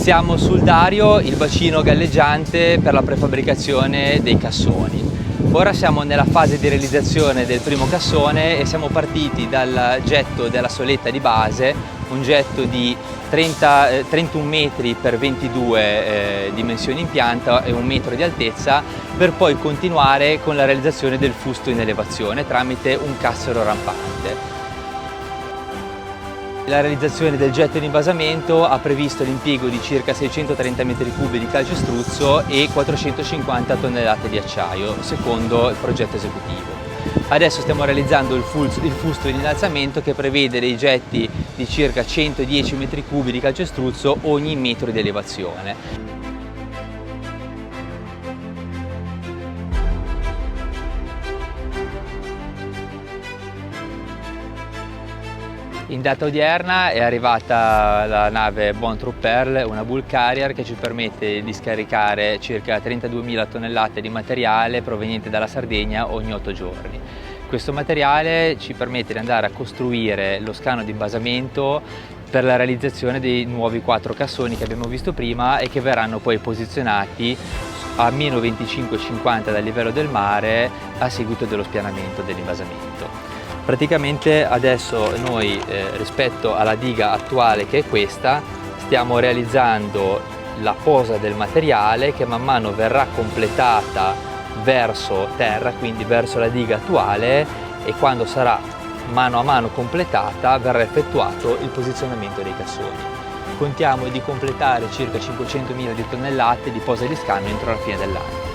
Siamo sul Dario, il bacino galleggiante per la prefabbricazione dei cassoni. Ora siamo nella fase di realizzazione del primo cassone e siamo partiti dal getto della soletta di base, un getto di 31 metri per 22 dimensioni in pianta e 1 metro di altezza, per poi continuare con la realizzazione del fusto in elevazione tramite un cassero rampante. La realizzazione del getto in invasamento ha previsto l'impiego di circa 630 m3 di calcestruzzo e 450 tonnellate di acciaio, secondo il progetto esecutivo. Adesso stiamo realizzando il fusto in innalzamento, che prevede dei getti di circa 110 m3 di calcestruzzo ogni metro di elevazione. In data odierna è arrivata la nave Bontrop Perle, una bulk carrier che ci permette di scaricare circa 32.000 tonnellate di materiale proveniente dalla Sardegna ogni 8 giorni. Questo materiale ci permette di andare a costruire lo scalo di invasamento per la realizzazione dei nuovi 4 cassoni che abbiamo visto prima e che verranno poi posizionati a meno 25,50 dal livello del mare a seguito dello spianamento dell'invasamento. Praticamente adesso noi rispetto alla diga attuale, che è questa, stiamo realizzando la posa del materiale che man mano verrà completata verso terra, quindi verso la diga attuale, e quando sarà mano a mano completata verrà effettuato il posizionamento dei cassoni. Contiamo di completare circa 500.000 di tonnellate di posa di scambio entro la fine dell'anno.